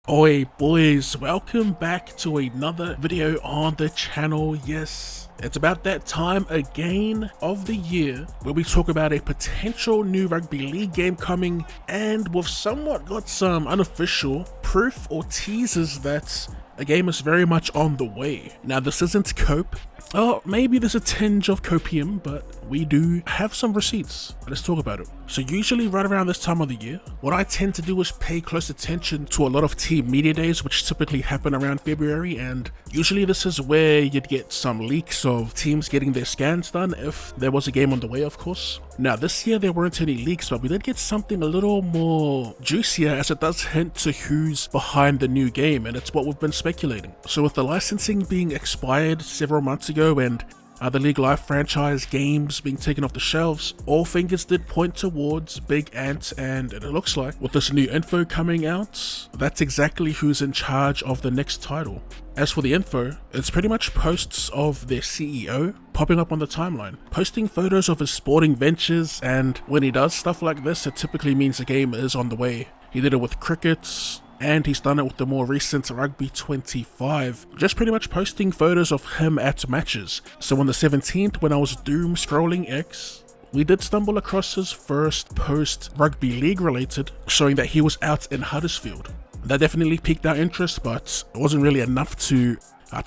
Oi boys, welcome back to another video on the channel. Yes, it's about that time again of the year where we talk about a potential new rugby league game coming, and we've somewhat got some unofficial proof or teasers that a game is very much on the way. Now this isn't cope, oh maybe there's a tinge of copium, but we do have some receipts. Let's talk about it. So usually right around this time of the year, what I tend to do is pay close attention to a lot of team media days, which typically happen around February, and usually this is where you'd get some leaks of teams getting their scans done if there was a game on the way, of course. Now this year there weren't any leaks, but we did get something a little more juicier, as it does hint to who's behind the new game, and it's what we've been speculating. So with the licensing being expired several months ago and the League Live franchise games being taken off the shelves, all fingers did point towards Big Ant, and it looks like with this new info coming out, that's exactly who's in charge of the next title. As for the info, it's pretty much posts of their CEO popping up on the timeline, posting photos of his sporting ventures, and when he does stuff like this, it typically means the game is on the way. He did it with cricket, and he's done it with the more recent Rugby 25, just pretty much posting photos of him at matches. So on the 17th, when I was doom scrolling X, we did stumble across his first post Rugby League related, showing that he was out in Huddersfield. That definitely piqued our interest, but it wasn't really enough to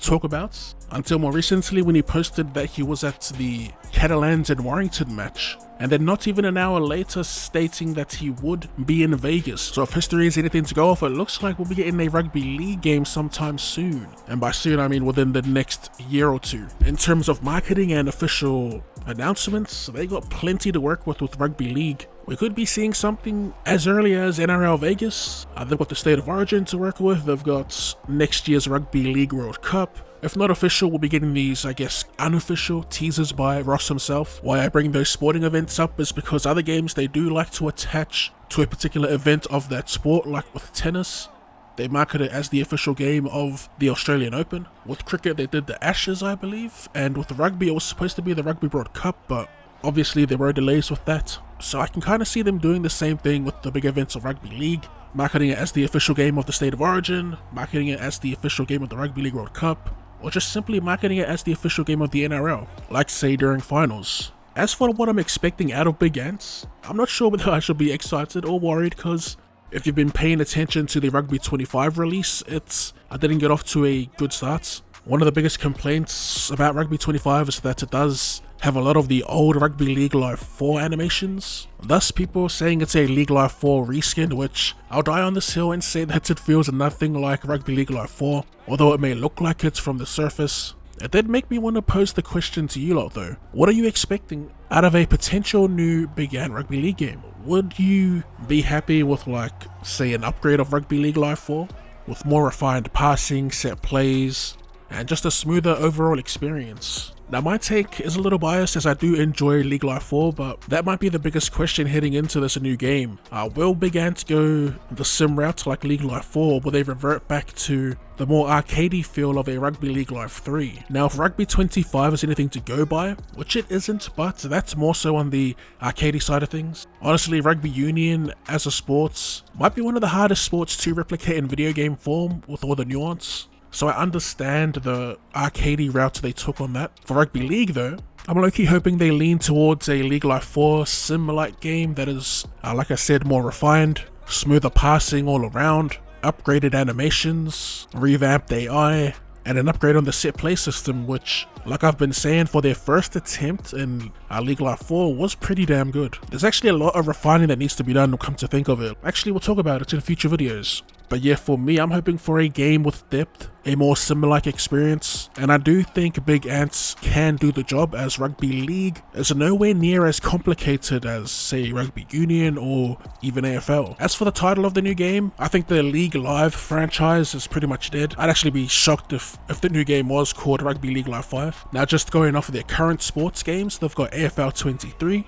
talk about until more recently when he posted that he was at the Catalans and Warrington match, and then not even an hour later stating that he would be in Vegas. So if history is anything to go off, it looks like we'll be getting a rugby league game sometime soon, and by soon I mean within the next year or two. In terms of marketing and official announcements, they got plenty to work with rugby league. We could be seeing something as early as NRL Vegas. They've got the State of Origin to work with, they've got next year's Rugby League World Cup. If not official, we'll be getting these, I guess, unofficial teasers by Ross himself. Why I bring those sporting events up is because other games, they do like to attach to a particular event of that sport, like with tennis. They market it as the official game of the Australian Open. With cricket, they did the Ashes, I believe. And with rugby, it was supposed to be the Rugby World Cup, but obviously there were delays with that. So I can kind of see them doing the same thing with the big events of Rugby League, marketing it as the official game of the State of Origin, marketing it as the official game of the Rugby League World Cup, or just simply marketing it as the official game of the NRL, like say during finals. As for what I'm expecting out of Big Ants, I'm not sure whether I should be excited or worried, because if you've been paying attention to the Rugby 25 release, I didn't get off to a good start. One of the biggest complaints about Rugby 25 is that it does have a lot of the old Rugby League Live 4 animations. Thus, people are saying it's a League Live 4 reskin, which I'll die on this hill and say that it feels nothing like Rugby League Live 4, although it may look like it from the surface. It did make me want to pose the question to you lot though. What are you expecting out of a potential new Big Ant Rugby League game? Would you be happy with, like, say an upgrade of Rugby League Live 4? With more refined passing, set plays, and just a smoother overall experience? Now my take is a little biased, as I do enjoy League Live 4, but that might be the biggest question heading into this new game. Will Big Ant go the sim route like League Live 4, or will they revert back to the more arcadey feel of a Rugby League Live 3? Now if Rugby 25 is anything to go by, which it isn't, but that's more so on the arcadey side of things. Honestly, Rugby Union as a sport might be one of the hardest sports to replicate in video game form with all the nuance. So I understand the arcadey route they took on that. For Rugby League though, I'm low-key hoping they lean towards a League Live 4 sim-like game that is, like I said, more refined, smoother passing all around, upgraded animations, revamped AI, and an upgrade on the set play system, which, like I've been saying, for their first attempt in League Live 4 was pretty damn good. There's actually a lot of refining that needs to be done, come to think of it. Actually, we'll talk about it in future videos. But yeah, for me, I'm hoping for a game with depth, a more sim-like experience, and I do think Big Ants can do the job, as Rugby League is nowhere near as complicated as, say, Rugby Union or even AFL. As for the title of the new game, I think the League Live franchise is pretty much dead. I'd actually be shocked if the new game was called Rugby League Live 5. Now, just going off of their current sports games, they've got AFL 23,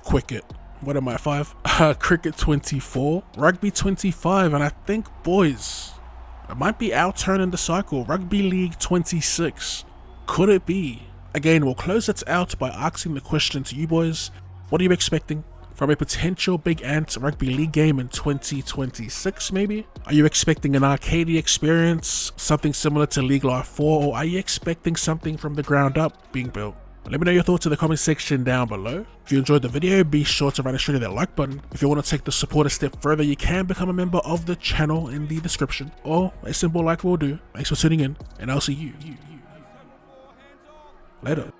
Cricket. What am I, 5? Cricket 24, Rugby 25, and I think, boys, it might be our turn in the cycle. Rugby League 26. Could it be? Again, we'll close it out by asking the question to you boys. What are you expecting from a potential Big Ant Rugby League game in 2026 maybe? Are you expecting an arcadey experience, something similar to League Life 4, or are you expecting something from the ground up being built? Let me know your thoughts in the comment section down below. If you enjoyed the video, be sure to straight to that like button. If you want to take the support a step further, you can become a member of the channel in the description, or a simple like will do. Thanks for tuning in, and I'll see you later.